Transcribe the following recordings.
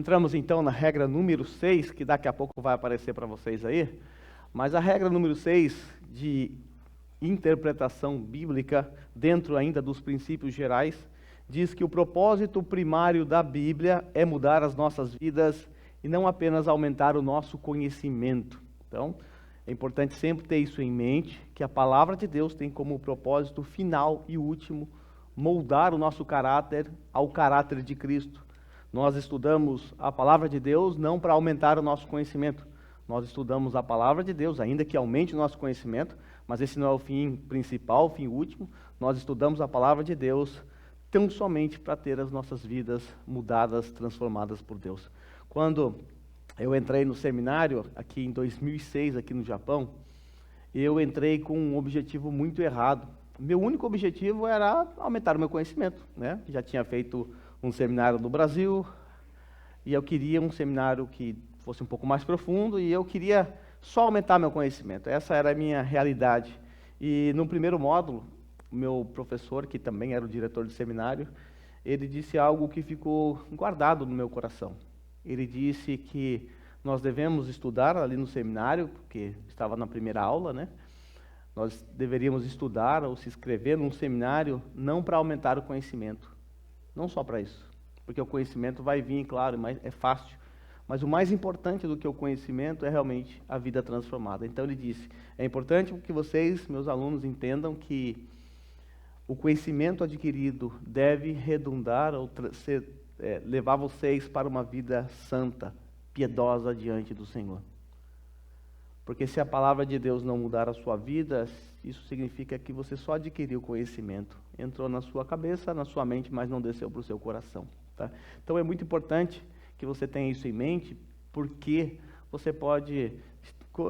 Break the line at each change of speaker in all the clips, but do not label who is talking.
Entramos então na regra número 6, que daqui a pouco vai aparecer para vocês aí, mas a regra número 6 de interpretação bíblica, dentro ainda dos princípios gerais, diz que o propósito primário da Bíblia é mudar as nossas vidas e não apenas aumentar o nosso conhecimento. Então, é importante sempre ter isso em mente, que a palavra de Deus tem como propósito final e último moldar o nosso caráter ao caráter de Cristo. Nós estudamos a palavra de Deus não para aumentar o nosso conhecimento. Nós estudamos a palavra de Deus, ainda que aumente o nosso conhecimento, mas esse não é o fim principal, o fim último. Nós estudamos a palavra de Deus tão somente para ter as nossas vidas mudadas, transformadas por Deus. Quando eu entrei no seminário, aqui em 2006, aqui no Japão, eu entrei com um objetivo muito errado. Meu único objetivo era aumentar o meu conhecimento, né? Já tinha feito um seminário no Brasil, e eu queria um seminário que fosse um pouco mais profundo, e eu queria só aumentar meu conhecimento. Essa era a minha realidade. E no primeiro módulo, o meu professor, que também era o diretor do seminário, ele disse algo que ficou guardado no meu coração. Ele disse que nós devemos estudar ali no seminário, porque estava na primeira aula, né? Nós deveríamos estudar ou se inscrever num seminário não para aumentar o conhecimento, não só para isso, porque o conhecimento vai vir, claro, mas é fácil. Mas o mais importante do que o conhecimento é realmente a vida transformada. Então ele disse, é importante que vocês, meus alunos, entendam que o conhecimento adquirido deve redundar ou levar vocês para uma vida santa, piedosa diante do Senhor. Porque se a palavra de Deus não mudar a sua vida, isso significa que você só adquiriu conhecimento. Entrou na sua cabeça, na sua mente, mas não desceu para o seu coração. Tá? Então é muito importante que você tenha isso em mente, porque você pode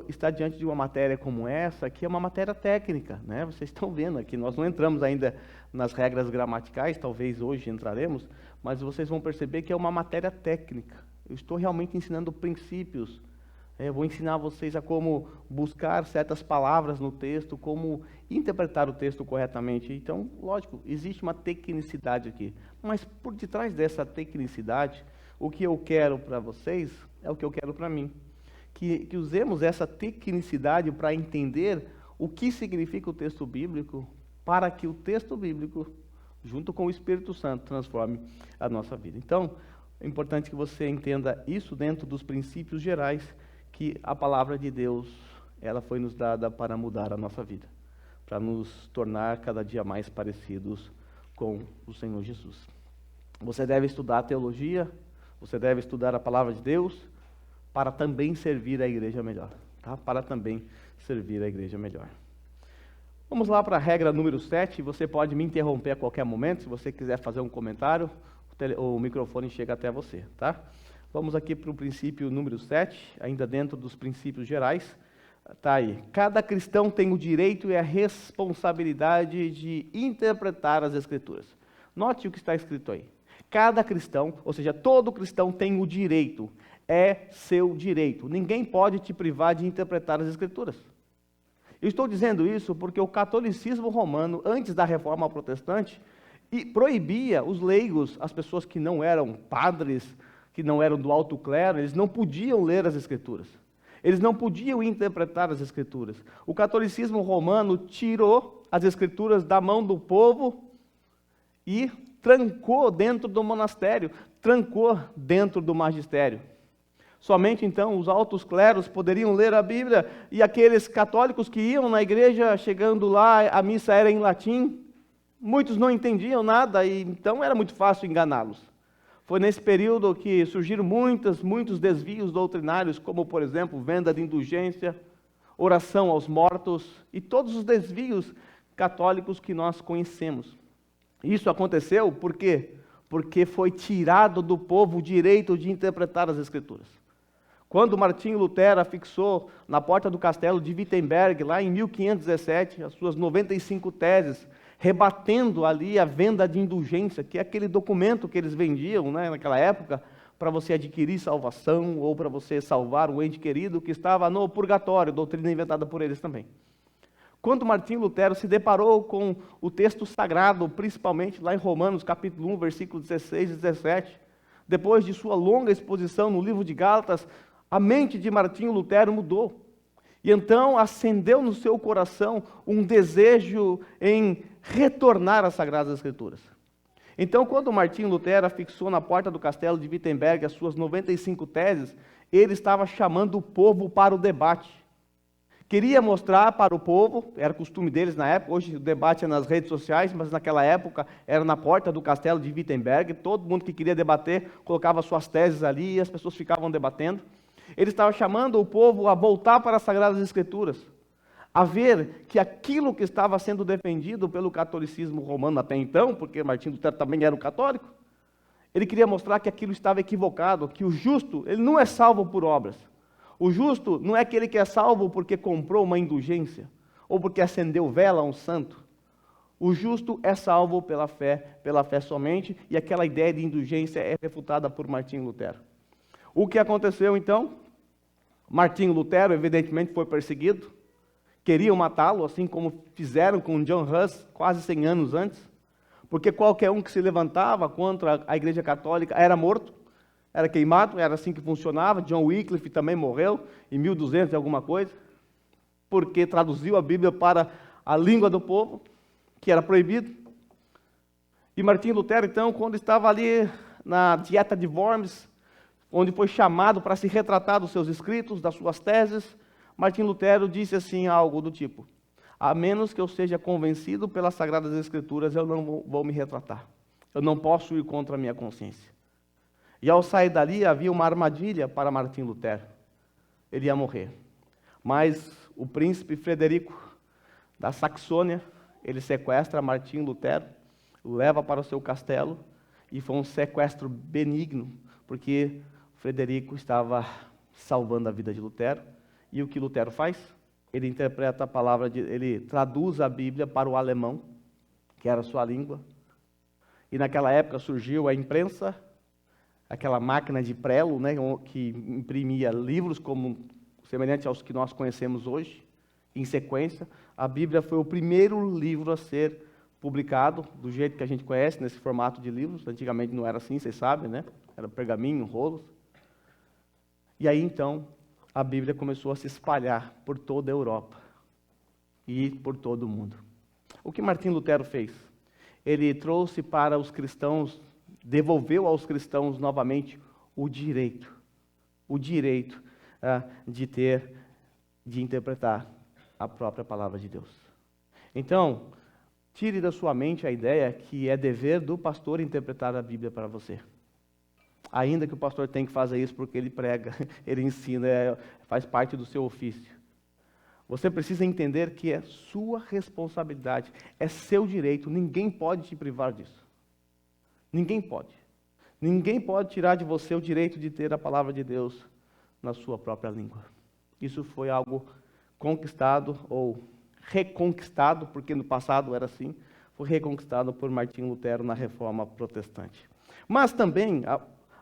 estar diante de uma matéria como essa, que é uma matéria técnica, né? Vocês estão vendo aqui, nós não entramos ainda nas regras gramaticais, talvez hoje entraremos, mas vocês vão perceber que é uma matéria técnica. Eu estou realmente ensinando princípios. Eu vou ensinar vocês a como buscar certas palavras no texto, como interpretar o texto corretamente. Então, lógico, existe uma tecnicidade aqui, mas por detrás dessa tecnicidade, o que eu quero para vocês é o que eu quero para mim. Que usemos essa tecnicidade para entender o que significa o texto bíblico, para que o texto bíblico, junto com o Espírito Santo, transforme a nossa vida. Então, é importante que você entenda isso dentro dos princípios gerais, que a palavra de Deus, ela foi nos dada para mudar a nossa vida, para nos tornar cada dia mais parecidos com o Senhor Jesus. Você deve estudar teologia, você deve estudar a palavra de Deus para também servir a igreja melhor, tá? Para também servir a igreja melhor. Vamos lá para a regra número 7, você pode me interromper a qualquer momento, se você quiser fazer um comentário, o microfone chega até você, tá? Vamos aqui para o princípio número 7, ainda dentro dos princípios gerais, tá aí. Cada cristão tem o direito e a responsabilidade de interpretar as Escrituras. Note o que está escrito aí. Cada cristão, ou seja, todo cristão tem o direito, é seu direito. Ninguém pode te privar de interpretar as Escrituras. Eu estou dizendo isso porque o catolicismo romano, antes da reforma protestante, proibia os leigos, as pessoas que não eram padres, que não eram do alto clero, eles não podiam ler as Escrituras. Eles não podiam interpretar as Escrituras. O catolicismo romano tirou as Escrituras da mão do povo e trancou dentro do monastério, trancou dentro do magistério. Somente então os altos cleros poderiam ler a Bíblia, e aqueles católicos que iam na igreja, chegando lá, a missa era em latim, muitos não entendiam nada, e então era muito fácil enganá-los. Foi nesse período que surgiram muitos desvios doutrinários, como, por exemplo, venda de indulgência, oração aos mortos, e todos os desvios católicos que nós conhecemos. Isso aconteceu por quê? Porque foi tirado do povo o direito de interpretar as Escrituras. Quando Martinho Lutero afixou na porta do castelo de Wittenberg, lá em 1517, as suas 95 teses, rebatendo ali a venda de indulgência, que é aquele documento que eles vendiam, né, naquela época, para você adquirir salvação, ou para você salvar um ente querido que estava no purgatório, doutrina inventada por eles também. Quando Martinho Lutero se deparou com o texto sagrado, principalmente lá em Romanos, capítulo 1, versículos 16 e 17, Depois de sua longa exposição no livro de Gálatas, a mente de Martinho Lutero mudou. E então acendeu no seu coração um desejo em retornar às Sagradas Escrituras. Então, quando Martinho Lutero fixou na porta do castelo de Wittenberg as suas 95 teses, ele estava chamando o povo para o debate. Queria mostrar para o povo, era costume deles na época, hoje o debate é nas redes sociais, mas naquela época era na porta do castelo de Wittenberg, todo mundo que queria debater colocava suas teses ali e as pessoas ficavam debatendo. Ele estava chamando o povo a voltar para as Sagradas Escrituras, a ver que aquilo que estava sendo defendido pelo catolicismo romano até então, porque Martinho Lutero também era um católico, ele queria mostrar que aquilo estava equivocado, que o justo, ele não é salvo por obras. O justo não é aquele que é salvo porque comprou uma indulgência, ou porque acendeu vela a um santo. O justo é salvo pela fé somente, e aquela ideia de indulgência é refutada por Martinho Lutero. O que aconteceu então? Martinho Lutero, evidentemente, foi perseguido, queriam matá-lo, assim como fizeram com John Huss quase 100 anos antes, porque qualquer um que se levantava contra a Igreja Católica era morto, era queimado, era assim que funcionava. John Wycliffe também morreu em 1200 e alguma coisa, porque traduziu a Bíblia para a língua do povo, que era proibido. E Martinho Lutero, então, quando estava ali na Dieta de Worms, onde foi chamado para se retratar dos seus escritos, das suas teses, Martinho Lutero disse assim algo do tipo: a menos que eu seja convencido pelas Sagradas Escrituras, eu não vou me retratar. Eu não posso ir contra a minha consciência. E ao sair dali, havia uma armadilha para Martinho Lutero. Ele ia morrer. Mas o príncipe Frederico da Saxônia, ele sequestra Martinho Lutero, o leva para o seu castelo, e foi um sequestro benigno, porque Frederico estava salvando a vida de Lutero. E o que Lutero faz? Ele interpreta a palavra, ele traduz a Bíblia para o alemão, que era a sua língua. E naquela época surgiu a imprensa, aquela máquina de prelo, né, que imprimia livros como semelhante aos que nós conhecemos hoje, em sequência. A Bíblia foi o primeiro livro a ser publicado do jeito que a gente conhece, nesse formato de livros. Antigamente não era assim, vocês sabem, né? Era pergaminho, rolos. E aí então a Bíblia começou a se espalhar por toda a Europa e por todo o mundo. O que Martinho Lutero fez? Ele trouxe para os cristãos, devolveu aos cristãos novamente o direito de interpretar a própria palavra de Deus. Então, tire da sua mente a ideia que é dever do pastor interpretar a Bíblia para você. Ainda que o pastor tenha que fazer isso porque ele prega, ele ensina, faz parte do seu ofício. Você precisa entender que é sua responsabilidade, é seu direito, ninguém pode te privar disso. Ninguém pode. Ninguém pode tirar de você o direito de ter a palavra de Deus na sua própria língua. Isso foi algo conquistado ou reconquistado, porque no passado era assim, foi reconquistado por Martinho Lutero na Reforma Protestante. Mas também,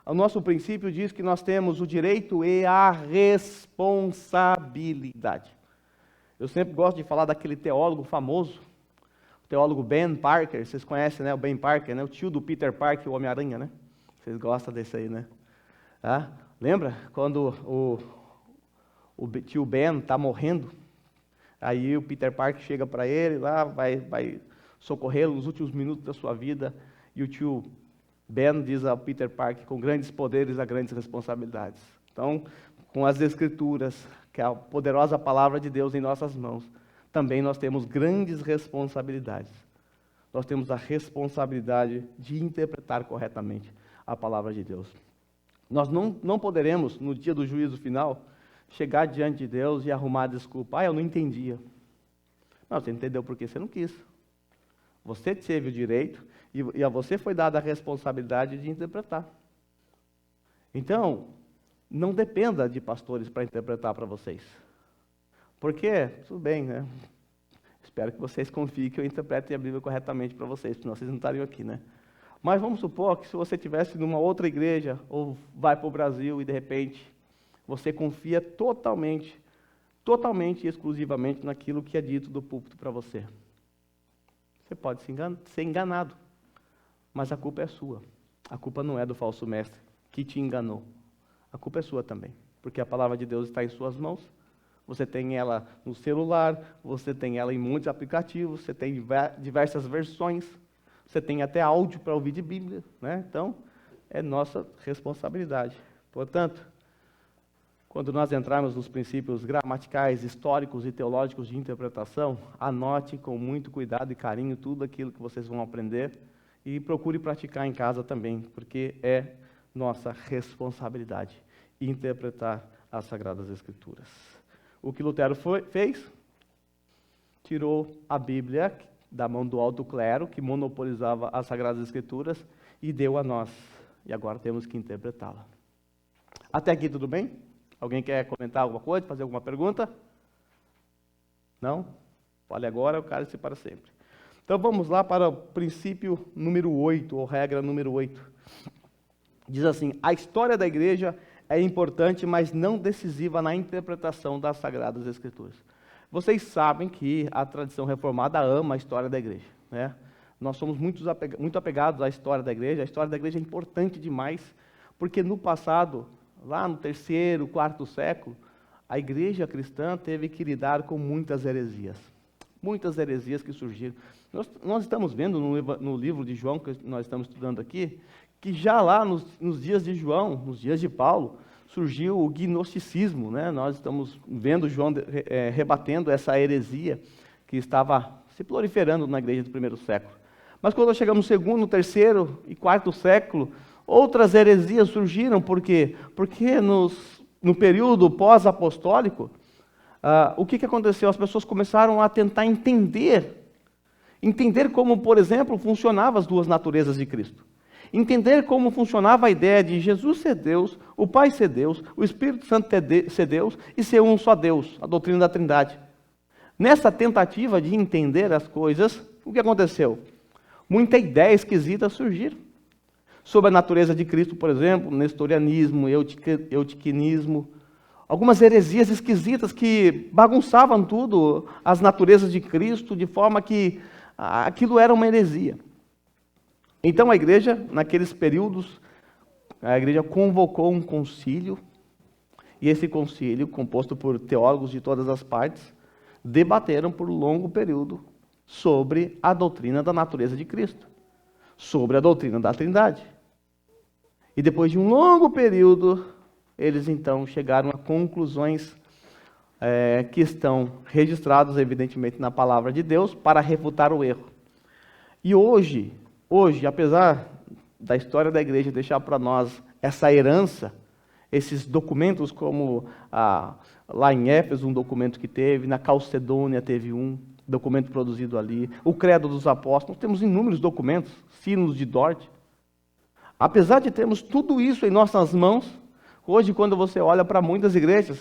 o nosso princípio diz que nós temos o direito e a responsabilidade. Eu sempre gosto de falar daquele teólogo famoso, o teólogo Ben Parker. Vocês conhecem, né, o Ben Parker, né, o tio do Peter Parker, o Homem-Aranha, né? Vocês gostam desse aí, né? Lembra quando o tio Ben está morrendo? Aí o Peter Parker chega para ele lá, vai socorrê-lo nos últimos minutos da sua vida, e o tio Ben diz ao Peter Parker: com grandes poderes há grandes responsabilidades. Então, com as Escrituras, que é a poderosa palavra de Deus em nossas mãos, também nós temos grandes responsabilidades. Nós temos a responsabilidade de interpretar corretamente a palavra de Deus. Nós não poderemos, no dia do juízo final, chegar diante de Deus e arrumar desculpa. Eu não entendia. Não, você entendeu porque você não quis. Você teve o direito e a você foi dada a responsabilidade de interpretar. Então, não dependa de pastores para interpretar para vocês. Porque, tudo bem, né? Espero que vocês confiem que eu interprete a Bíblia corretamente para vocês, senão vocês não estariam aqui, né? Mas vamos supor que se você estivesse numa outra igreja, ou vai para o Brasil e de repente você confia totalmente e exclusivamente naquilo que é dito do púlpito para você. Você pode ser enganado, mas a culpa é sua. A culpa não é do falso mestre, que te enganou. A culpa é sua também, porque a palavra de Deus está em suas mãos. Você tem ela no celular, você tem ela em muitos aplicativos, você tem diversas versões, você tem até áudio para ouvir de Bíblia, né? Então, é nossa responsabilidade. Portanto, quando nós entrarmos nos princípios gramaticais, históricos e teológicos de interpretação, anote com muito cuidado e carinho tudo aquilo que vocês vão aprender e procure praticar em casa também, porque é nossa responsabilidade interpretar as Sagradas Escrituras. O que Lutero fez? Tirou a Bíblia da mão do alto clero, que monopolizava as Sagradas Escrituras, e deu a nós. E agora temos que interpretá-la. Até aqui tudo bem? Alguém quer comentar alguma coisa, fazer alguma pergunta? Não? Fale agora, o cálice para sempre. Então vamos lá para o princípio número 8, ou regra número 8. Diz assim: a história da igreja é importante, mas não decisiva na interpretação das Sagradas Escrituras. Vocês sabem que a tradição reformada ama a história da igreja, né? Nós somos muito apegados à história da igreja. A história da igreja é importante demais, porque no passado, lá no 3º, 4º século, a igreja cristã teve que lidar com muitas heresias que surgiram. Nós estamos vendo no livro de João, que nós estamos estudando aqui, que já lá nos dias de João, nos dias de Paulo, surgiu o gnosticismo, né? Nós estamos vendo João rebatendo essa heresia que estava se proliferando na igreja do 1º século. Mas quando nós chegamos no 2º, 3º e 4º século, outras heresias surgiram. Por quê? Porque no período pós-apostólico, o que aconteceu? As pessoas começaram a tentar entender como, por exemplo, funcionavam as duas naturezas de Cristo. Entender como funcionava a ideia de Jesus ser Deus, o Pai ser Deus, o Espírito Santo ser Deus e ser um só Deus, a doutrina da Trindade. Nessa tentativa de entender as coisas, o que aconteceu? Muita ideia esquisita surgiram. Sobre a natureza de Cristo, por exemplo, nestorianismo, eutiquianismo, algumas heresias esquisitas que bagunçavam tudo, as naturezas de Cristo, de forma que aquilo era uma heresia. Então a igreja, naqueles períodos, a igreja convocou um concílio, e esse concílio, composto por teólogos de todas as partes, debateram por um longo período sobre a doutrina da natureza de Cristo, sobre a doutrina da Trindade. E depois de um longo período, eles então chegaram a conclusões que estão registradas, evidentemente, na palavra de Deus, para refutar o erro. E hoje, apesar da história da igreja deixar para nós essa herança, esses documentos como lá em Éfeso, um documento que teve, na Calcedônia teve um documento produzido ali, o Credo dos Apóstolos, temos inúmeros documentos, Sinos de Dort. Apesar de termos tudo isso em nossas mãos, hoje quando você olha para muitas igrejas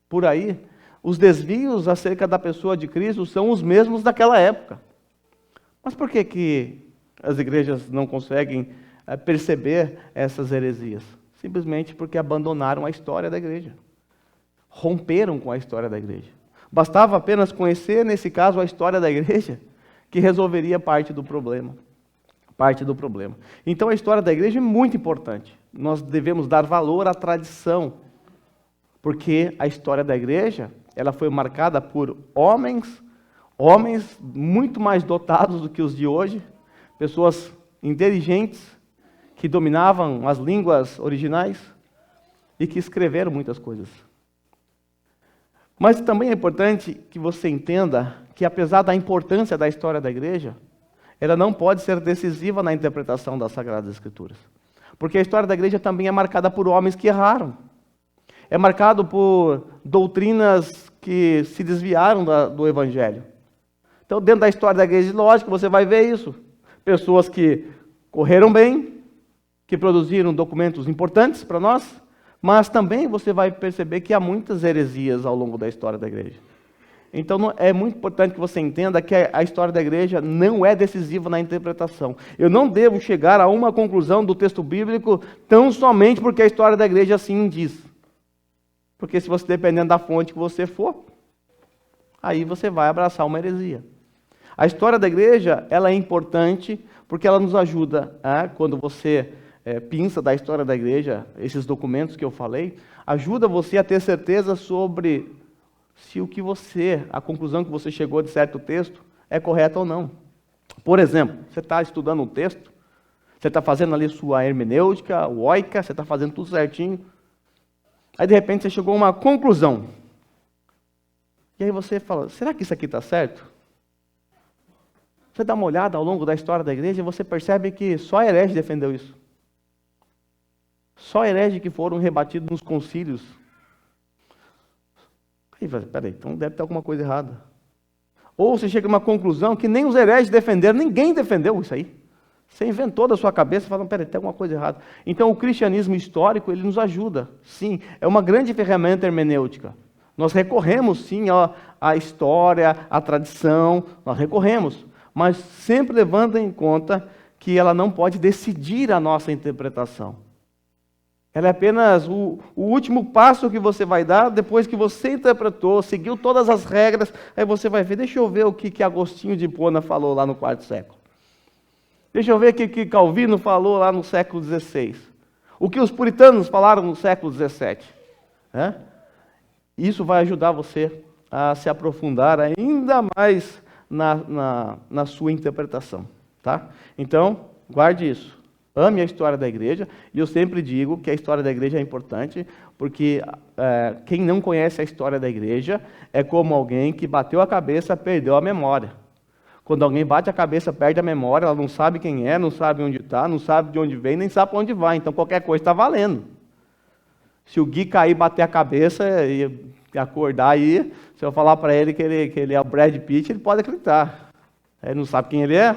por aí, os desvios acerca da pessoa de Cristo são os mesmos daquela época. Mas por que as igrejas não conseguem perceber essas heresias? Simplesmente porque abandonaram a história da igreja. Romperam com a história da igreja. Bastava apenas conhecer, nesse caso, a história da igreja, que resolveria parte do problema. Então a história da igreja é muito importante. Nós devemos dar valor à tradição, porque a história da igreja, ela foi marcada por homens muito mais dotados do que os de hoje, pessoas inteligentes, que dominavam as línguas originais e que escreveram muitas coisas. Mas também é importante que você entenda que, apesar da importância da história da igreja, ela não pode ser decisiva na interpretação das Sagradas Escrituras. Porque a história da igreja também é marcada por homens que erraram. É marcado por doutrinas que se desviaram do Evangelho. Então, dentro da história da igreja, lógico, você vai ver isso. Pessoas que correram bem, que produziram documentos importantes para nós, mas também você vai perceber que há muitas heresias ao longo da história da igreja. Então, é muito importante que você entenda que a história da igreja não é decisiva na interpretação. Eu não devo chegar a uma conclusão do texto bíblico tão somente porque a história da igreja assim diz. Porque se você, dependendo da fonte que você for, aí você vai abraçar uma heresia. A história da igreja, ela é importante porque ela nos ajuda, quando você pinça da história da igreja, esses documentos que eu falei, ajuda você a ter certeza sobre se a conclusão que você chegou de certo texto é correta ou não. Por exemplo, você está estudando um texto, você está fazendo ali sua hermenêutica, o oica, você está fazendo tudo certinho, aí de repente você chegou a uma conclusão. E aí você fala, será que isso aqui está certo? Você dá uma olhada ao longo da história da igreja e você percebe que só herege defendeu isso. Só herege que foram rebatidos nos concílios. Aí você, peraí, então deve ter alguma coisa errada. Ou você chega a uma conclusão que nem os hereges defenderam, ninguém defendeu isso aí. Você inventou da sua cabeça e fala, peraí, tem alguma coisa errada. Então o cristianismo histórico, ele nos ajuda. Sim, é uma grande ferramenta hermenêutica. Nós recorremos sim à história, à tradição, nós recorremos. Mas sempre levando em conta que ela não pode decidir a nossa interpretação. Ela é apenas o último passo que você vai dar depois que você interpretou, seguiu todas as regras, aí você vai ver, deixa eu ver o que Agostinho de Hipona falou lá no quarto século. Deixa eu ver o que Calvino falou lá no século XVI. O que os puritanos falaram no século XVII. Isso vai ajudar você a se aprofundar ainda mais na sua interpretação. Tá? Então, guarde isso. Ame a história da igreja, e eu sempre digo que a história da igreja é importante, porque quem não conhece a história da igreja é como alguém que bateu a cabeça, perdeu a memória. Quando alguém bate a cabeça, perde a memória, ela não sabe quem é, não sabe onde está, não sabe de onde vem, nem sabe para onde vai, então qualquer coisa está valendo. Se o Gui cair, bater a cabeça e acordar aí, se eu falar para ele que ele é o Brad Pitt, ele pode acreditar. Ele não sabe quem ele é.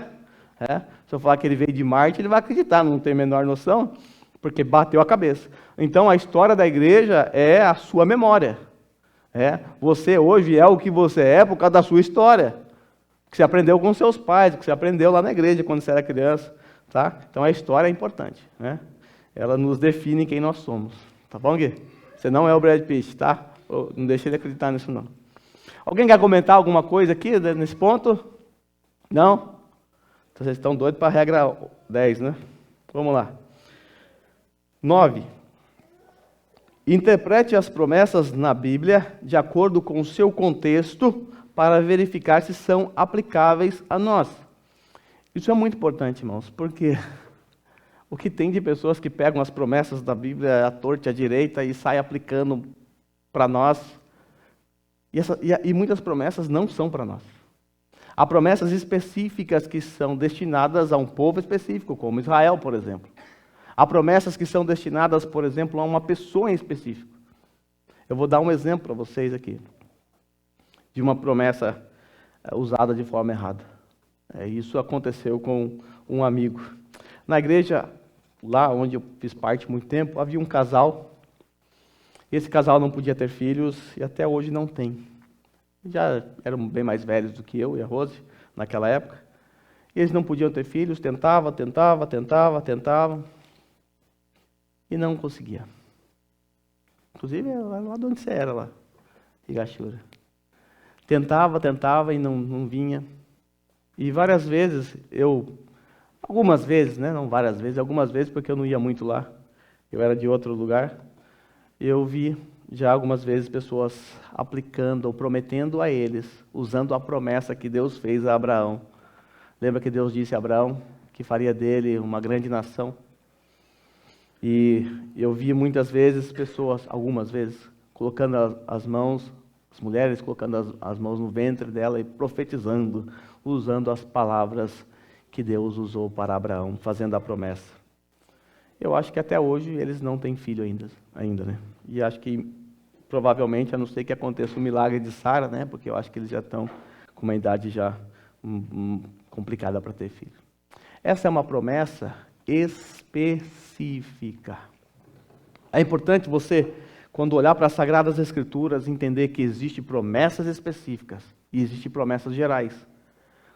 Se eu falar que ele veio de Marte, ele vai acreditar, não tem a menor noção, porque bateu a cabeça. Então, a história da igreja é a sua memória. Você hoje é o que você é por causa da sua história, que você aprendeu com seus pais, que você aprendeu lá na igreja quando você era criança. Tá? Então, a história é importante. Ela nos define quem nós somos. Tá bom, Gui? Você não é o Brad Pitt, tá? Não deixe ele acreditar nisso, não. Alguém quer comentar alguma coisa aqui nesse ponto? Não? Então, vocês estão doidos para a regra 10, né? Vamos lá. 9. Interprete as promessas na Bíblia de acordo com o seu contexto para verificar se são aplicáveis a nós. Isso é muito importante, irmãos, porque o que tem de pessoas que pegam as promessas da Bíblia à torta e à direita e saem aplicando para nós, e muitas promessas não são para nós. Há promessas específicas que são destinadas a um povo específico, como Israel, por exemplo. Há promessas que são destinadas, por exemplo, a uma pessoa em específico. Eu vou dar um exemplo para vocês aqui, de uma promessa usada de forma errada. Isso aconteceu com um amigo. Na igreja, lá onde eu fiz parte há muito tempo, havia um casal. Esse casal não podia ter filhos e até hoje não tem. Já eram bem mais velhos do que eu e a Rose, naquela época. E eles não podiam ter filhos, tentavam, e não conseguia. Inclusive, lá de onde você era, lá, Igachura. Tentava e não vinha. E várias vezes, algumas vezes, né, não várias vezes, algumas vezes, porque eu não ia muito lá, eu era de outro lugar, eu vi já algumas vezes pessoas aplicando ou prometendo a eles, usando a promessa que Deus fez a Abraão. Lembra que Deus disse a Abraão que faria dele uma grande nação? E eu vi muitas vezes pessoas, algumas vezes, colocando as mãos, as mulheres colocando as mãos no ventre dela e profetizando, usando as palavras que Deus usou para Abraão, fazendo a promessa. Eu acho que até hoje eles não têm filho ainda, né? E acho que provavelmente, a não ser que aconteça o milagre de Sara, né? Porque eu acho que eles já estão com uma idade já complicada para ter filho. Essa é uma promessa específica. É importante você, quando olhar para as Sagradas Escrituras, entender que existem promessas específicas e existem promessas gerais.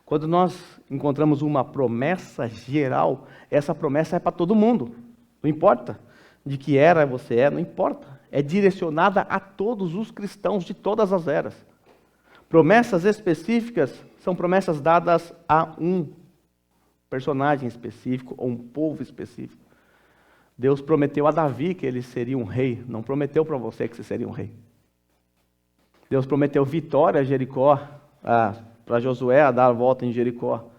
Quando nós encontramos uma promessa geral, essa promessa é para todo mundo. Não importa de que era você é, não importa. É direcionada a todos os cristãos de todas as eras. Promessas específicas são promessas dadas a um personagem específico ou um povo específico. Deus prometeu a Davi que ele seria um rei, não prometeu para você que você seria um rei. Deus prometeu vitória a Jericó, para Josué a dar a volta em Jericó.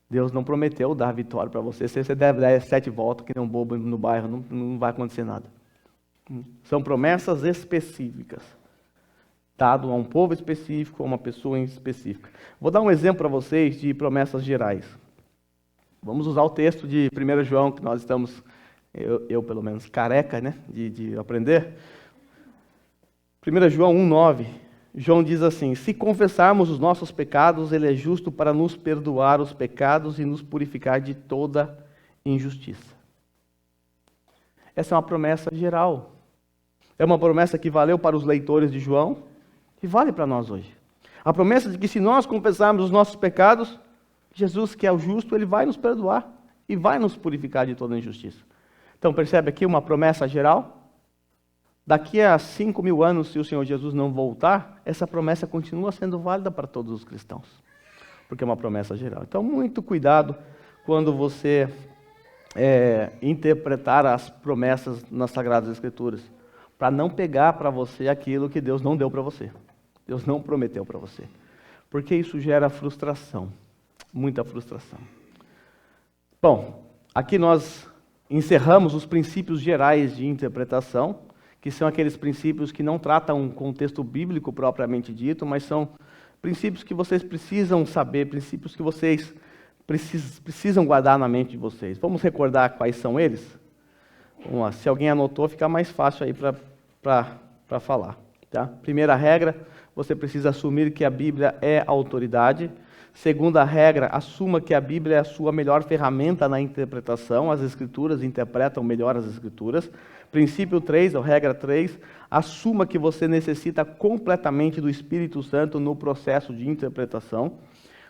Deus não prometeu dar vitória para você. Se você deve dar 7 voltas, que nem um bobo no bairro, não vai acontecer nada. São promessas específicas, dado a um povo específico, a uma pessoa específica. Vou dar um exemplo para vocês de promessas gerais. Vamos usar o texto de 1 João, que nós estamos, eu pelo menos, careca, né, de aprender. 1 João 1,9, João diz assim: se confessarmos os nossos pecados, Ele é justo para nos perdoar os pecados e nos purificar de toda injustiça. Essa é uma promessa geral. É uma promessa que valeu para os leitores de João e vale para nós hoje. A promessa de que se nós confessarmos os nossos pecados, Jesus, que é o justo, Ele vai nos perdoar e vai nos purificar de toda injustiça. Então, percebe aqui uma promessa geral? Daqui a 5.000 anos, se o Senhor Jesus não voltar, essa promessa continua sendo válida para todos os cristãos, porque é uma promessa geral. Então, muito cuidado quando você interpretar as promessas nas Sagradas Escrituras, para não pegar para você aquilo que Deus não deu para você, Deus não prometeu para você, porque isso gera frustração, muita frustração. Bom, aqui nós encerramos os princípios gerais de interpretação, que são aqueles princípios que não tratam um contexto bíblico propriamente dito, mas são princípios que vocês precisam saber, princípios que vocês precisam guardar na mente de vocês. Vamos recordar quais são eles? Vamos lá. Se alguém anotou, fica mais fácil aí para falar. Tá? Primeira regra, você precisa assumir que a Bíblia é autoridade. Segunda regra, assuma que a Bíblia é a sua melhor ferramenta na interpretação. As Escrituras interpretam melhor as Escrituras. Princípio 3, ou regra 3, assuma que você necessita completamente do Espírito Santo no processo de interpretação.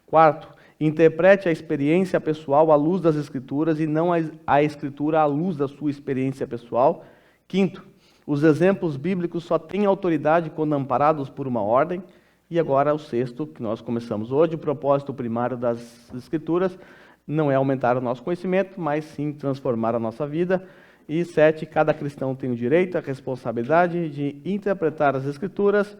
Quarto, interprete a experiência pessoal à luz das Escrituras e não a Escritura à luz da sua experiência pessoal. Quinto, os exemplos bíblicos só têm autoridade quando amparados por uma ordem. E agora o sexto, que nós começamos hoje, o propósito primário das Escrituras não é aumentar o nosso conhecimento, mas sim transformar a nossa vida. E 7, cada cristão tem o direito, a responsabilidade de interpretar as Escrituras.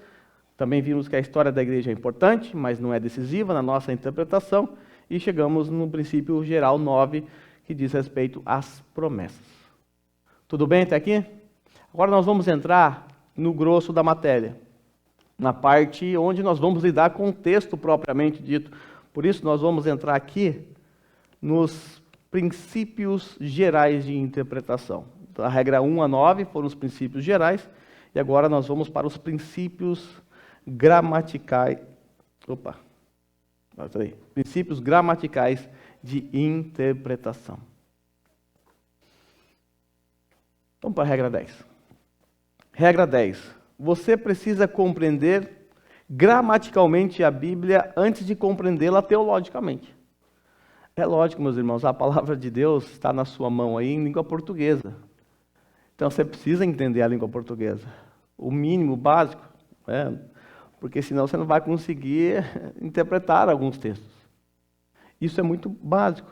Também vimos que a história da igreja é importante, mas não é decisiva na nossa interpretação. E chegamos no princípio geral 9, que diz respeito às promessas. Tudo bem até aqui? Agora nós vamos entrar no grosso da matéria, na parte onde nós vamos lidar com o texto propriamente dito. Por isso nós vamos entrar aqui nos princípios gerais de interpretação. Então, a regra 1 a 9 foram os princípios gerais, e agora nós vamos para os princípios gramaticais. Princípios gramaticais de interpretação. Vamos para a regra 10. Regra 10. Você precisa compreender gramaticalmente a Bíblia antes de compreendê-la teologicamente. É lógico, meus irmãos, a palavra de Deus está na sua mão aí em língua portuguesa. Então você precisa entender a língua portuguesa. O mínimo, o básico, porque senão você não vai conseguir interpretar alguns textos. Isso é muito básico.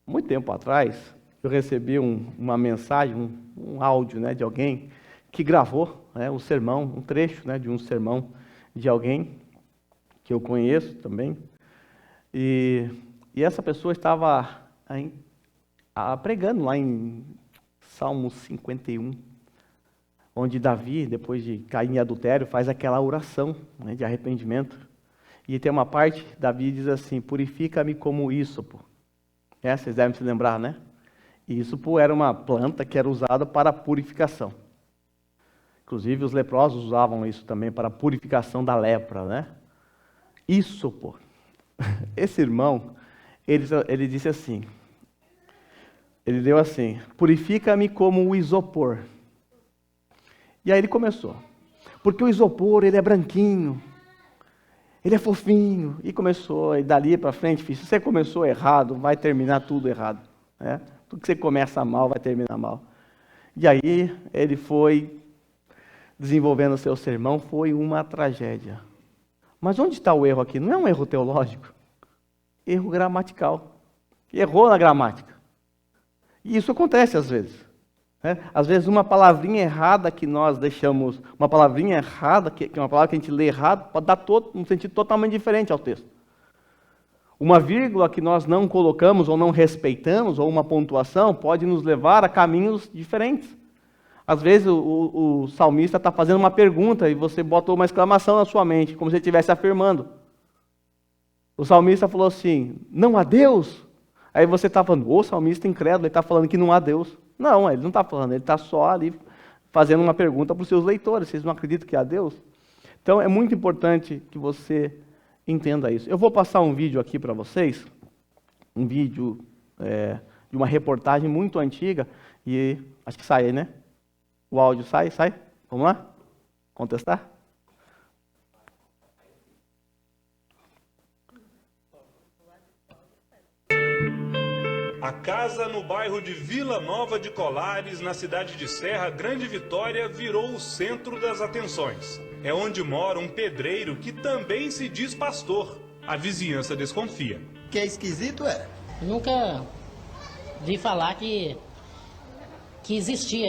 Muito tempo atrás, eu recebi uma mensagem, um áudio, de alguém que gravou um sermão, um trecho de um sermão de alguém que eu conheço também. E essa pessoa estava pregando lá em Salmo 51, onde Davi, depois de cair em adultério, faz aquela oração de arrependimento. E tem uma parte, Davi diz assim: purifica-me como ísopo. Vocês devem se lembrar, né? Ísopo era uma planta que era usada para purificação. Inclusive os leprosos usavam isso também para a purificação da lepra, né? Ísopo. Esse irmão, ele disse assim, ele deu assim: purifica-me como o isopor. E aí ele começou, porque o isopor, ele é branquinho, ele é fofinho, e começou, e dali para frente, se você começou errado, vai terminar tudo errado, né? Tudo que você começa mal, vai terminar mal. E aí, ele foi desenvolvendo o seu sermão, foi uma tragédia. Mas onde está o erro aqui? Não é um erro teológico, erro gramatical. Errou na gramática. E isso acontece às vezes. Né? Às vezes uma palavrinha errada que nós deixamos, uma palavrinha errada, que é uma palavra que a gente lê errado, pode dar um sentido totalmente diferente ao texto. Uma vírgula que nós não colocamos ou não respeitamos, ou uma pontuação, pode nos levar a caminhos diferentes. Às vezes o salmista está fazendo uma pergunta e você botou uma exclamação na sua mente, como se ele estivesse afirmando. O salmista falou assim, não há Deus? Aí você está falando, o salmista incrédulo, ele está falando que não há Deus. Não, ele não está falando, ele está só ali fazendo uma pergunta para os seus leitores, vocês não acreditam que há Deus? Então é muito importante que você entenda isso. Eu vou passar um vídeo aqui para vocês, um vídeo de uma reportagem muito antiga, e acho que sai aí, né? O áudio sai? Vamos lá? Vamos testar?
A casa no bairro de Vila Nova de Colares, na cidade de Serra Grande Vitória, virou o centro das atenções. É onde mora um pedreiro que também se diz pastor. A vizinhança desconfia.
Que é esquisito, é?
Nunca vi falar que existia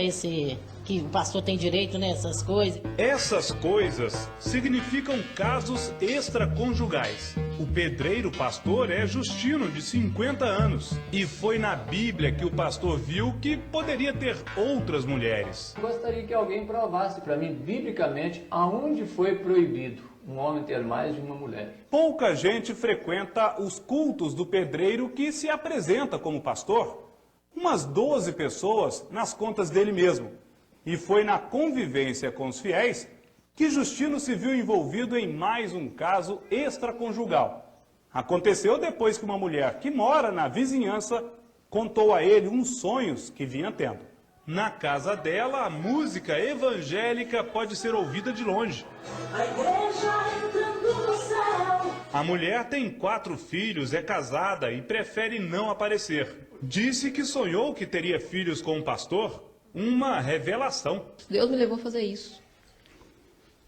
que o pastor tem direito nessas coisas.
Essas coisas significam casos extraconjugais. O pedreiro pastor é Justino, de 50 anos. E foi na Bíblia que o pastor viu que poderia ter outras mulheres.
Gostaria que alguém provasse para mim, biblicamente, aonde foi proibido um homem ter mais de uma mulher.
Pouca gente frequenta os cultos do pedreiro que se apresenta como pastor. Umas 12 pessoas nas contas dele mesmo. E foi na convivência com os fiéis que Justino se viu envolvido em mais um caso extraconjugal. Aconteceu depois que uma mulher que mora na vizinhança contou a ele uns sonhos que vinha tendo. Na casa dela, a música evangélica pode ser ouvida de longe.
A igreja entrando no céu.
A mulher tem 4 filhos, é casada e prefere não aparecer. Disse que sonhou que teria filhos com um pastor. Uma revelação.
Deus me levou a fazer isso.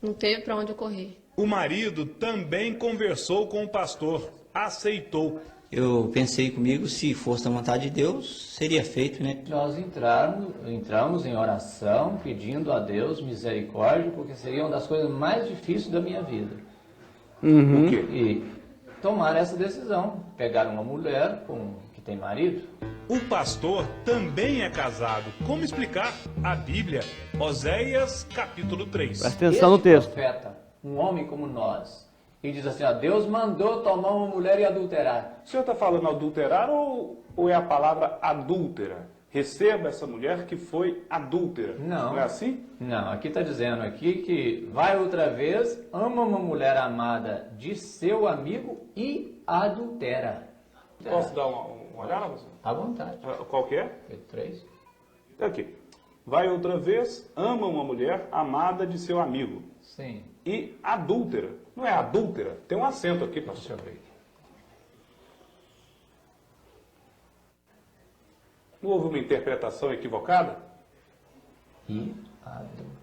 Não teve para onde eu correr.
O marido também conversou com o pastor. Aceitou.
Eu pensei comigo, se fosse a vontade de Deus, seria feito, né?
Nós entramos em oração, pedindo a Deus misericórdia, porque seria uma das coisas mais difíceis da minha vida.
O quê?
E tomar essa decisão, pegar uma mulher que tem marido.
O pastor também é casado. Como explicar? A Bíblia, Oséias, capítulo 3.
Presta atenção no texto.
Profeta, um homem como nós, e diz assim, ó, Deus mandou tomar uma mulher e adulterar.
O senhor está falando adulterar ou é a palavra adúltera? Receba essa mulher que foi adúltera.
Não.
Não é assim?
Não, aqui está dizendo aqui que vai outra vez, ama uma mulher amada de seu amigo e adultera.
Posso dar uma olhada?
À vontade.
Qual que é?
3.
Aqui. Vai outra vez, ama uma mulher amada de seu amigo.
Sim.
E adúltera. Não é adúltera? Tem um acento aqui, pastor.
Deixa eu ver.
Não houve uma interpretação equivocada?
E adultera.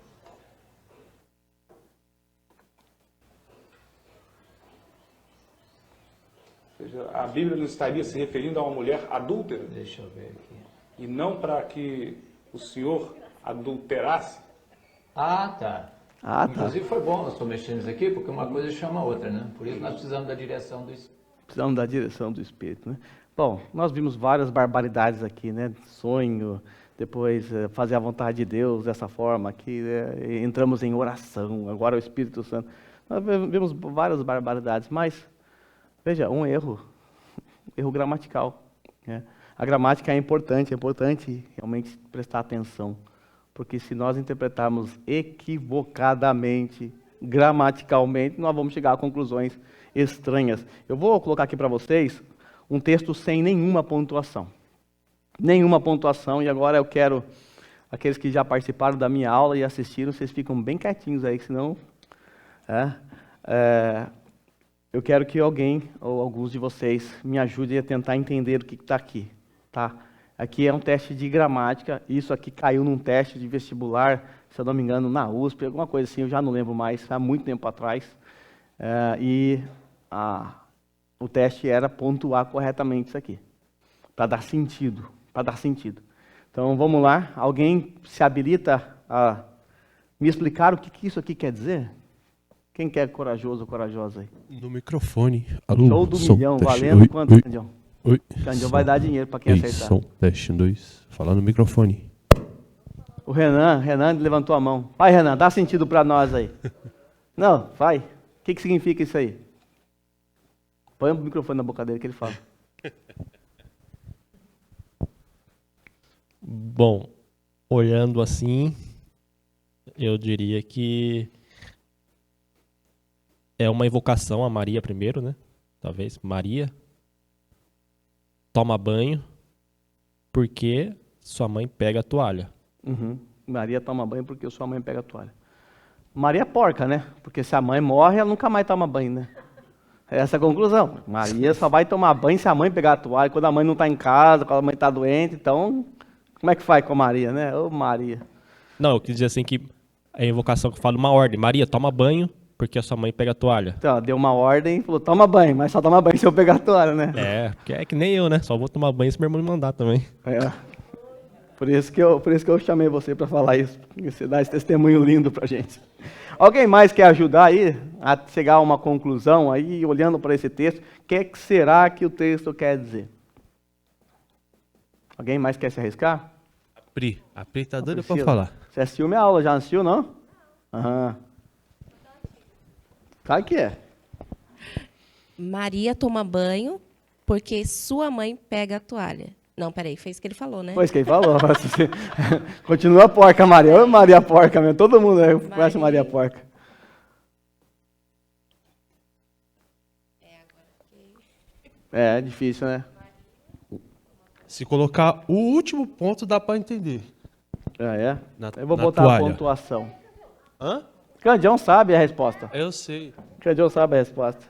Ou seja, a Bíblia não estaria se referindo a uma mulher adúltera?
Deixa eu ver aqui.
E não para que o senhor adulterasse?
Ah, tá.
Ah, tá.
Inclusive foi bom nós estamos mexendo nisso aqui, porque uma coisa chama a outra, né? Por isso nós precisamos da direção do Espírito.
Precisamos da direção do Espírito, né? Bom, nós vimos várias barbaridades aqui, né? Sonho, depois fazer a vontade de Deus dessa forma aqui, entramos em oração, agora o Espírito Santo. Nós vimos várias barbaridades, mas, veja, um erro gramatical, né? A gramática é importante realmente prestar atenção, porque se nós interpretarmos equivocadamente, gramaticalmente, nós vamos chegar a conclusões estranhas. Eu vou colocar aqui para vocês um texto sem nenhuma pontuação. Nenhuma pontuação, e agora eu quero, aqueles que já participaram da minha aula e assistiram, vocês ficam bem quietinhos aí, senão... eu quero que alguém, ou alguns de vocês, me ajudem a tentar entender o que está aqui. Tá? Aqui é um teste de gramática, isso aqui caiu num teste de vestibular, se eu não me engano, na USP, alguma coisa assim, eu já não lembro mais, há muito tempo atrás. O teste era pontuar corretamente isso aqui, para dar sentido. Então vamos lá, alguém se habilita a me explicar o que isso aqui quer dizer? Quem quer corajoso ou corajosa aí?
No microfone. Alô,
Show do
som,
milhão,
teste.
valendo
Oi,
quanto,
oi,
Candião?
oi.
Candião
Som.
vai dar dinheiro para quem
Ei,
acertar.
som, teste 2. Falar no microfone.
O Renan levantou a mão. Vai, Renan, dá sentido para nós aí. Não, vai. O que significa isso aí? Põe o microfone na boca dele que ele fala.
Bom, olhando assim, eu diria que é uma invocação a Maria primeiro, né? Talvez. Maria, toma banho, porque sua mãe pega a toalha.
Uhum. Maria toma banho porque sua mãe pega a toalha. Maria é porca, né? Porque se a mãe morre, ela nunca mais toma banho, né? Essa é a conclusão. Maria só vai tomar banho se a mãe pegar a toalha. Quando a mãe não está em casa, quando a mãe está doente, então, como é que faz com a Maria, né? Ô, Maria.
Não, eu quis dizer assim que é a invocação que fala uma ordem. Maria, toma banho, porque a sua mãe pega a toalha.
Então, ela deu uma ordem e falou, toma banho, mas só toma banho se eu pegar a toalha, né?
É, porque é que nem eu, né? Só vou tomar banho se meu irmão me mandar também.
É. Por isso que eu chamei você para falar isso, porque você dá esse testemunho lindo para a gente. Alguém mais quer ajudar aí a chegar a uma conclusão aí, olhando para esse texto? O que será que o texto quer dizer? Alguém mais quer se arriscar?
A Pri tá doida pra
Priscila.
falar.
Você assistiu minha aula, já assistiu, não? Aham. Claro que é.
Maria toma banho porque sua mãe pega a toalha. Não, peraí, foi isso que ele falou, né?
Foi isso que ele falou. Continua porca, Maria. Ô, Maria porca mesmo. Todo mundo conhece Maria porca. É difícil, né?
Se colocar o último ponto, dá pra entender.
É?
Na-
Eu vou
na
botar
toalha.
a pontuação.
Hã?
Candião sabe a resposta.
Eu sei.
Candião sabe a resposta.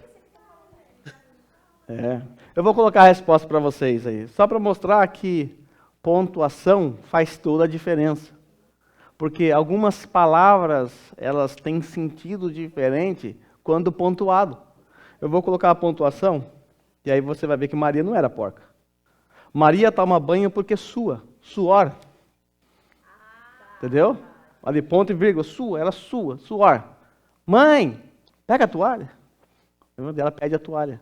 É. Eu vou colocar a resposta para vocês aí. Só para mostrar que pontuação faz toda a diferença. Porque algumas palavras, elas têm sentido diferente quando pontuado. Eu vou colocar a pontuação, e aí você vai ver que Maria não era porca. Maria toma banho porque suor. Entendeu? Ali, ponto e vírgula, era suor. Mãe, pega a toalha. Ela pede a toalha.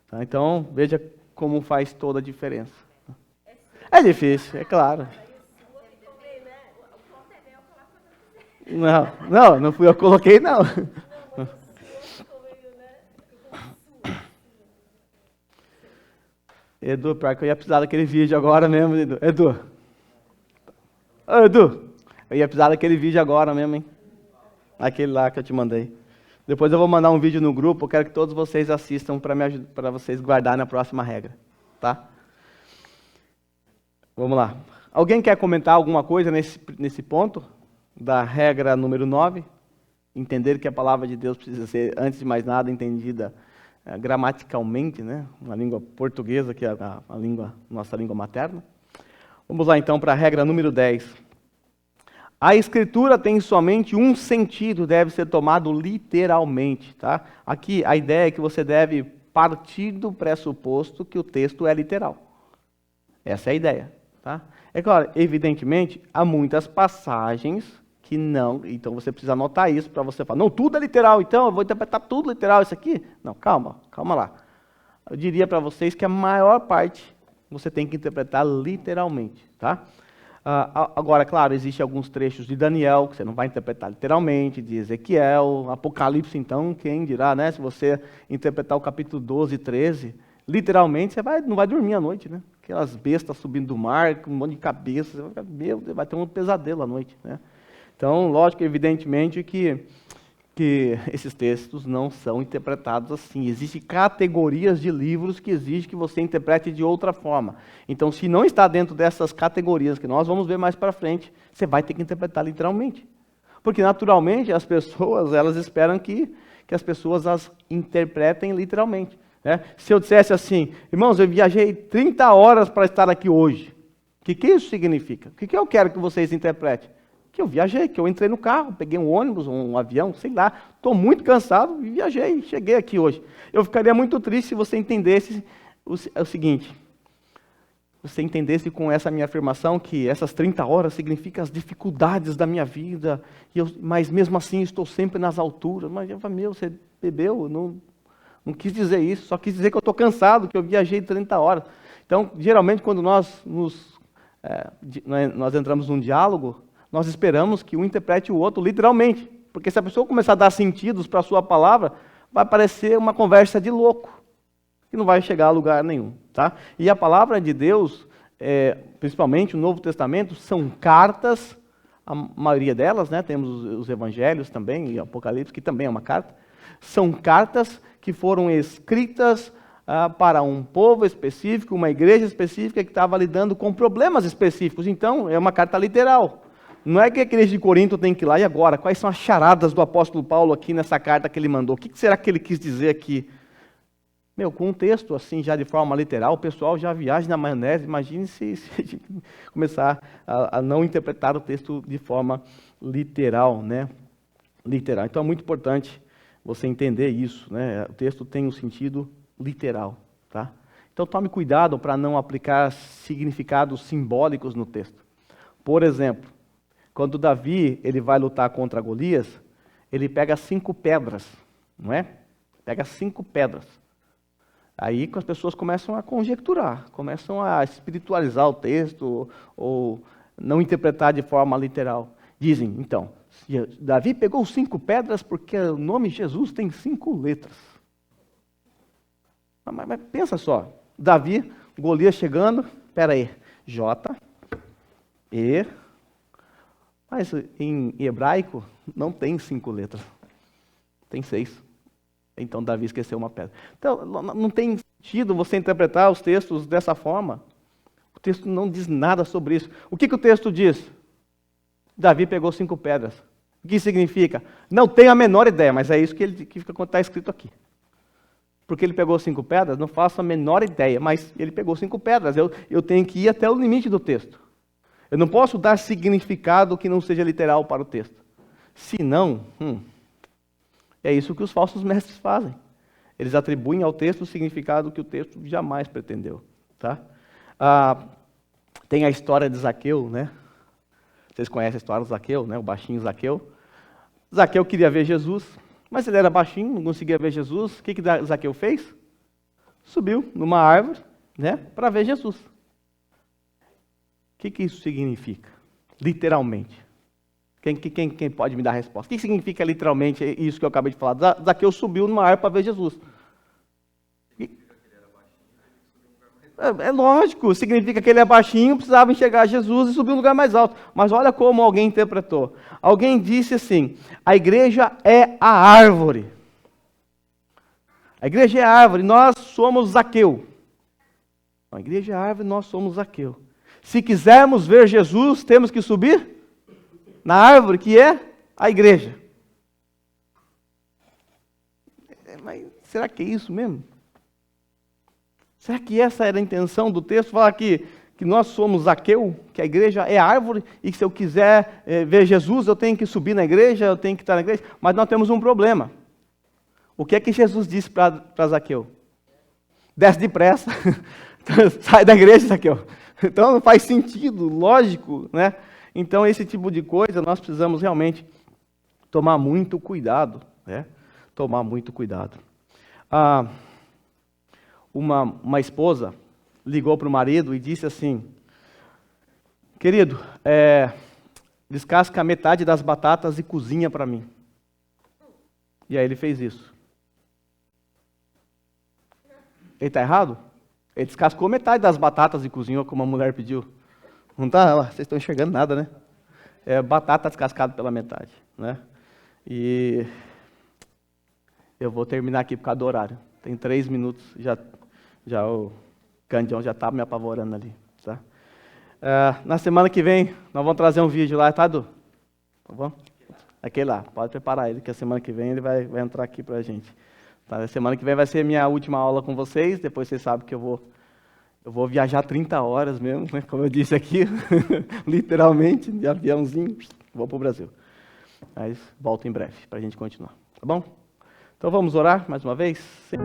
Tá? Então, veja como faz toda a diferença. É difícil, é claro. Não fui eu que coloquei, não. Edu, pior que eu ia precisar daquele vídeo agora mesmo, Edu. Ô, Edu, eu ia precisar daquele vídeo agora mesmo, hein? Aquele lá que eu te mandei. Depois eu vou mandar um vídeo no grupo, eu quero que todos vocês assistam para vocês guardarem na próxima regra, tá? Vamos lá. Alguém quer comentar alguma coisa nesse ponto da regra número 9? Entender que a palavra de Deus precisa ser, antes de mais nada, entendida gramaticalmente, né? Na língua portuguesa, que é nossa língua materna. Vamos lá então para a regra número 10. A escritura tem somente um sentido, deve ser tomado literalmente, tá? Aqui a ideia é que você deve partir do pressuposto que o texto é literal. Essa é a ideia, tá? É claro, evidentemente, há muitas passagens que não, então você precisa anotar isso para você falar, não, tudo é literal, então eu vou interpretar tudo literal isso aqui? Não, calma lá. Eu diria para vocês que a maior parte você tem que interpretar literalmente, tá? Agora, claro, existem alguns trechos de Daniel que você não vai interpretar literalmente, de Ezequiel, Apocalipse, então, quem dirá, né? Se você interpretar o capítulo 12 e 13, literalmente, você não vai dormir à noite, né? Aquelas bestas subindo do mar, com um monte de cabeça, você vai, meu Deus, vai ter um pesadelo à noite, né? Então, lógico, evidentemente, que esses textos não são interpretados assim. Existem categorias de livros que exigem que você interprete de outra forma. Então, se não está dentro dessas categorias, que nós vamos ver mais para frente, você vai ter que interpretar literalmente. Porque, naturalmente, as pessoas, elas esperam que as pessoas as interpretem literalmente, né? Se eu dissesse assim, irmãos, eu viajei 30 horas para estar aqui hoje, o que isso significa? O que eu quero que vocês interpretem? Que eu viajei, que eu entrei no carro, peguei um ônibus, um avião, sei lá, estou muito cansado e viajei, cheguei aqui hoje. Eu ficaria muito triste se você entendesse o seguinte, você entendesse com essa minha afirmação que essas 30 horas significam as dificuldades da minha vida, mas mesmo assim estou sempre nas alturas. Mas eu falei, você bebeu? Não quis dizer isso, só quis dizer que eu estou cansado, que eu viajei 30 horas. Então, geralmente, quando nós entramos num diálogo, nós esperamos que um interprete o outro literalmente. Porque se a pessoa começar a dar sentidos para a sua palavra, vai parecer uma conversa de louco, que não vai chegar a lugar nenhum. Tá? E a palavra de Deus, principalmente o Novo Testamento, são cartas, a maioria delas, né? Temos os evangelhos também, e Apocalipse, que também é uma carta. São cartas que foram escritas para um povo específico, uma igreja específica que estava lidando com problemas específicos. Então, é uma carta literal. Não é que a igreja de Corinto tem que ir lá e agora, quais são as charadas do apóstolo Paulo aqui nessa carta que ele mandou? O que será que ele quis dizer aqui? Com um texto assim, já de forma literal, o pessoal já viaja na maionese. Imagine se a gente começar a não interpretar o texto de forma literal, né? Literal. Então é muito importante você entender isso, né? O texto tem um sentido literal, tá? Então tome cuidado para não aplicar significados simbólicos no texto. Por exemplo, quando Davi ele vai lutar contra Golias, ele pega 5 pedras, não é? Pega 5 pedras. Aí as pessoas começam a conjecturar, começam a espiritualizar o texto ou não interpretar de forma literal. Dizem, então, Davi pegou 5 pedras porque o nome Jesus tem 5 letras. Mas pensa só, Davi, Golias chegando, espera aí, J, E, mas em hebraico não tem 5 letras, tem 6. Então Davi esqueceu uma pedra. Então não tem sentido você interpretar os textos dessa forma. O texto não diz nada sobre isso. O que o texto diz? Davi pegou 5 pedras. O que significa? Não tenho a menor ideia, mas é isso que está escrito aqui. Porque ele pegou 5 pedras, não faço a menor ideia, mas ele pegou 5 pedras. Eu tenho que ir até o limite do texto. Eu não posso dar significado que não seja literal para o texto. Se não, é isso que os falsos mestres fazem. Eles atribuem ao texto o significado que o texto jamais pretendeu. Tá? Tem a história de Zaqueu, né? Vocês conhecem a história de Zaqueu, né? O baixinho Zaqueu. Zaqueu queria ver Jesus, mas ele era baixinho, não conseguia ver Jesus. O que Zaqueu fez? Subiu numa árvore, né? Para ver Jesus. O que isso significa? Literalmente. Quem pode me dar a resposta? O que significa literalmente isso que eu acabei de falar? Zaqueu subiu numa árvore para ver Jesus. É lógico, significa que ele é baixinho, precisava enxergar Jesus e subir um lugar mais alto. Mas olha como alguém interpretou. Alguém disse assim, a igreja é a árvore. A igreja é a árvore, nós somos Zaqueu. A igreja é a árvore, nós somos Zaqueu. Se quisermos ver Jesus, temos que subir na árvore, que é a igreja. Mas será que é isso mesmo? Será que essa era a intenção do texto? Falar que nós somos Zaqueu, que a igreja é a árvore, e que se eu quiser ver Jesus, eu tenho que subir na igreja, eu tenho que estar na igreja. Mas nós temos um problema. O que é que Jesus disse para Zaqueu? Desce depressa, sai da igreja, Zaqueu. Então não faz sentido, lógico, né? Então esse tipo de coisa nós precisamos realmente tomar muito cuidado, né? Tomar muito cuidado. Uma esposa ligou para o marido e disse assim, querido, descasca metade das batatas e cozinha para mim. E aí ele fez isso. Ele está errado? Ele descascou metade das batatas e cozinhou como a mulher pediu. Não está? Vocês estão enxergando nada, né? É batata descascada pela metade, né? E eu vou terminar aqui por causa do horário. Tem 3 minutos, já o Candião já está me apavorando ali, tá? Na semana que vem, nós vamos trazer um vídeo lá, tá, Du? Tá bom? Aquele lá, pode preparar ele, que a semana que vem ele vai entrar aqui pra gente. Tá? A semana que vem vai ser a minha última aula com vocês, depois vocês sabem que eu vou viajar 30 horas mesmo, né? Como eu disse aqui, literalmente, de aviãozinho, vou para o Brasil. Mas volto em breve, para a gente continuar, tá bom? Então vamos orar mais uma vez? Sim.